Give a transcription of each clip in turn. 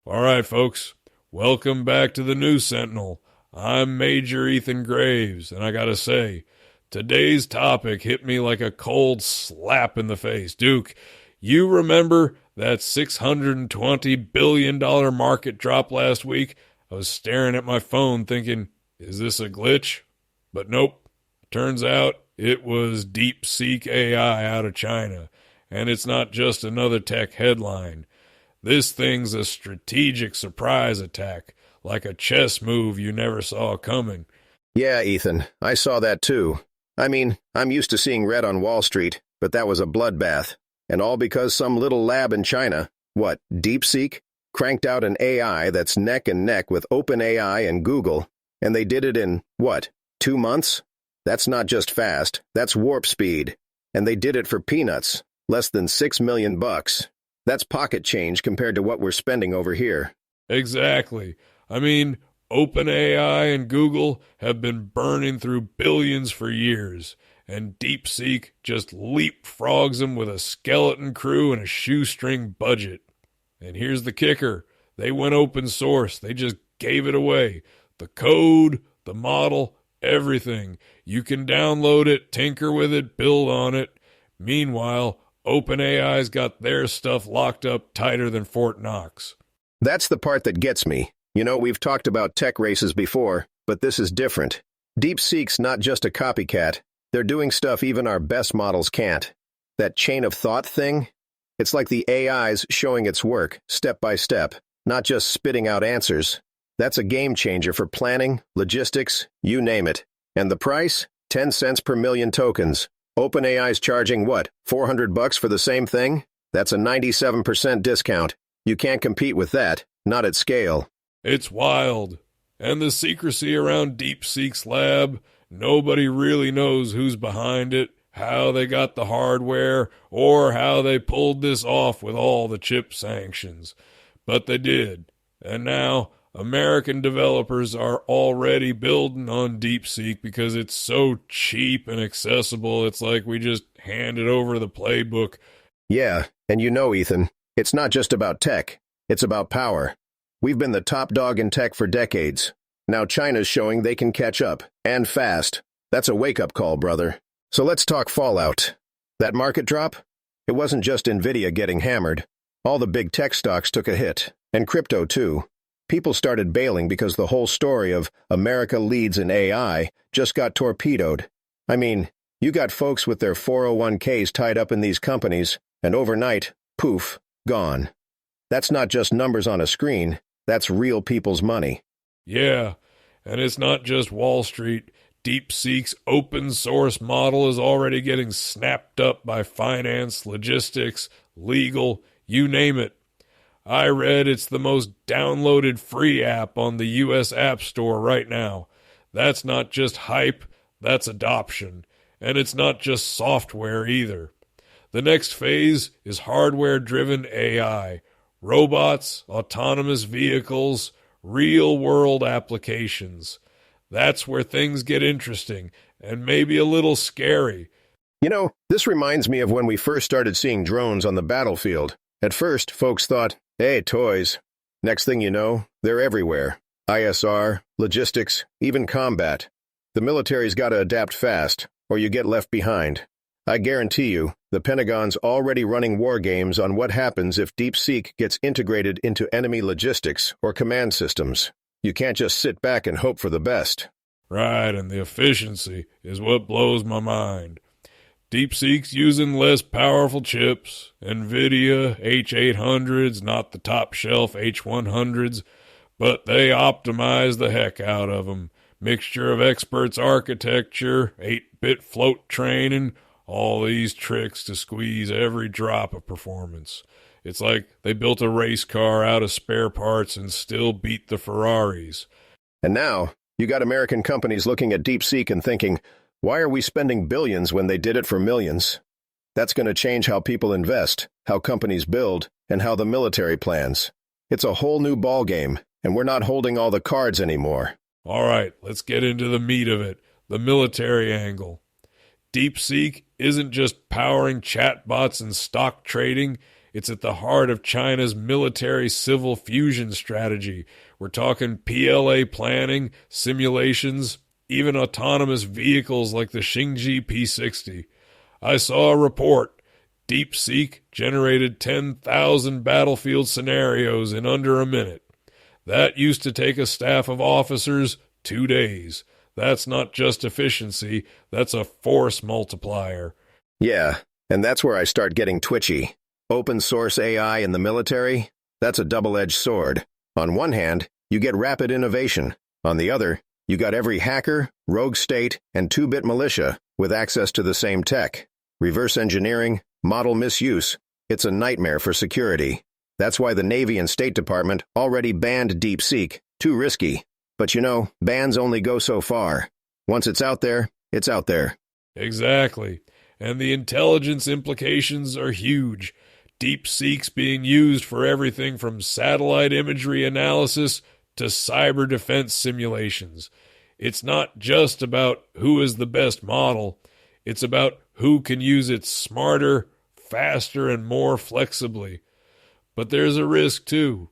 All right, folks, welcome back to the News Sentinel. I'm Major Ethan Graves, and I gotta say, today's topic hit me like a cold slap in the face. Duke, you remember that $620 billion market drop last week? I was staring at my phone thinking, is this a glitch? But nope. Turns out it was DeepSeek AI out of China, and it's not just another tech headline. This thing's a strategic surprise attack, like a chess move you never saw coming. Yeah, Ethan, I saw that too. I mean, I'm used to seeing red on Wall Street, but that was a bloodbath. And all because some little lab in China, DeepSeek, cranked out an AI that's neck and neck with OpenAI and Google, and they did it in, 2 months? That's not just fast, that's warp speed. And they did it for peanuts, less than $6 million. That's pocket change compared to what we're spending over here. Exactly. I mean, OpenAI and Google have been burning through billions for years, and DeepSeek just leapfrogs them with a skeleton crew and a shoestring budget. And here's the kicker. They went open source. They just gave it away. The code, the model, everything. You can download it, tinker with it, build on it. Meanwhile, OpenAI's got their stuff locked up tighter than Fort Knox. That's the part that gets me. You know, we've talked about tech races before, but this is different. DeepSeek's not just a copycat. They're doing stuff even our best models can't. That chain of thought thing? It's like the AI's showing its work, step by step, not just spitting out answers. That's a game changer for planning, logistics, you name it. And the price? 10 cents per million tokens. OpenAI's charging $400 for the same thing? That's a 97% discount. You can't compete with that, not at scale. It's wild. And the secrecy around DeepSeek's lab, nobody really knows who's behind it, how they got the hardware, or how they pulled this off with all the chip sanctions. But they did. And now American developers are already building on DeepSeek because it's so cheap and accessible. It's like we just handed over the playbook. Yeah, and you know, Ethan, it's not just about tech. It's about power. We've been the top dog in tech for decades. Now China's showing they can catch up, and fast. That's a wake-up call, brother. So let's talk fallout. That market drop? It wasn't just Nvidia getting hammered. All the big tech stocks took a hit, and crypto too. People started bailing because the whole story of America leads in AI just got torpedoed. I mean, you got folks with their 401ks tied up in these companies, and overnight, poof, gone. That's not just numbers on a screen, that's real people's money. Yeah, and it's not just Wall Street. DeepSeek's open source model is already getting snapped up by finance, logistics, legal, you name it. I read it's the most downloaded free app on the U.S. App Store right now. That's not just hype, that's adoption. And it's not just software either. The next phase is hardware-driven AI. Robots, autonomous vehicles, real-world applications. That's where things get interesting and maybe a little scary. You know, this reminds me of when we first started seeing drones on the battlefield. At first, folks thought, hey, toys. Next thing you know, they're everywhere. ISR, logistics, even combat. The military's got to adapt fast, or you get left behind. I guarantee you, the Pentagon's already running war games on what happens if DeepSeek gets integrated into enemy logistics or command systems. You can't just sit back and hope for the best. Right, and the efficiency is what blows my mind. DeepSeek's using less powerful chips, NVIDIA H800s, not the top-shelf H100s, but they optimize the heck out of them. Mixture of experts architecture, 8-bit float training, all these tricks to squeeze every drop of performance. It's like they built a race car out of spare parts and still beat the Ferraris. And now, you got American companies looking at DeepSeek and thinking, why are we spending billions when they did it for millions? That's going to change how people invest, how companies build, and how the military plans. It's a whole new ballgame, and we're not holding all the cards anymore. All right, let's get into the meat of it, the military angle. DeepSeek isn't just powering chatbots and stock trading, It's at the heart of China's military-civil fusion strategy. We're talking PLA planning, simulations, even autonomous vehicles like the Xingji P-60. I saw a report. DeepSeek generated 10,000 battlefield scenarios in under a minute. That used to take a staff of officers 2 days. That's not just efficiency, that's a force multiplier. Yeah, and that's where I start getting twitchy. Open source AI in the military? That's a double-edged sword. On one hand, you get rapid innovation. On the other, you got every hacker, rogue state, and 2-bit militia with access to the same tech. Reverse engineering, model misuse. It's a nightmare for security. That's why the Navy and State Department already banned DeepSeek. Too risky. But you know, bans only go so far. Once it's out there, it's out there. Exactly. And the intelligence implications are huge. DeepSeek's being used for everything from satellite imagery analysis to cyber defense simulations. It's not just about who is the best model. It's about who can use it smarter, faster, and more flexibly. But there's a risk, too.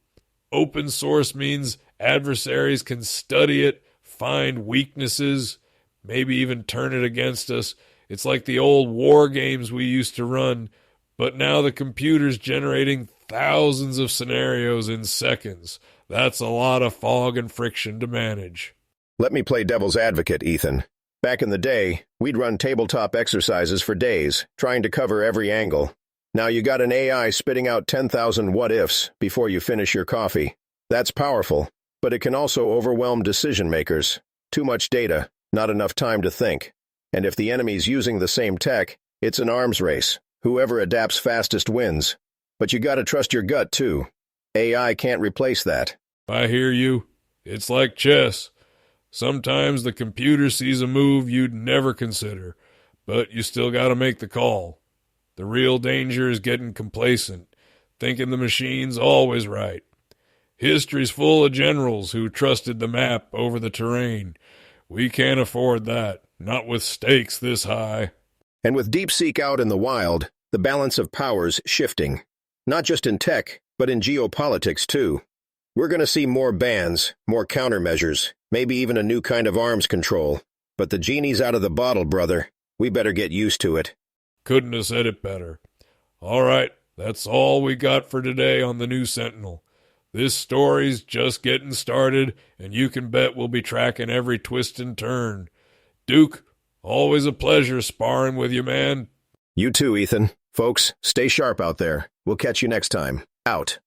Open source means adversaries can study it, find weaknesses, maybe even turn it against us. It's like the old war games we used to run, but now the computer's generating thousands of scenarios in seconds. That's a lot of fog and friction to manage. Let me play devil's advocate, Ethan. Back in the day, we'd run tabletop exercises for days, trying to cover every angle. Now you got an AI spitting out 10,000 what-ifs before you finish your coffee. That's powerful, but it can also overwhelm decision-makers. Too much data, not enough time to think. And if the enemy's using the same tech, it's an arms race. Whoever adapts fastest wins. But you gotta trust your gut, too. AI can't replace that. I hear you. It's like chess. Sometimes the computer sees a move you'd never consider, but you still gotta make the call. The real danger is getting complacent, thinking the machine's always right. History's full of generals who trusted the map over the terrain. We can't afford that, not with stakes this high. And with DeepSeek out in the wild, the balance of power's shifting. Not just in tech, but in geopolitics, too. We're going to see more bans, more countermeasures, maybe even a new kind of arms control. But the genie's out of the bottle, brother. We better get used to it. Couldn't have said it better. All right, that's all we got for today on the New Sentinel. This story's just getting started, and you can bet we'll be tracking every twist and turn. Duke, always a pleasure sparring with you, man. You too, Ethan. Folks, stay sharp out there. We'll catch you next time. Out.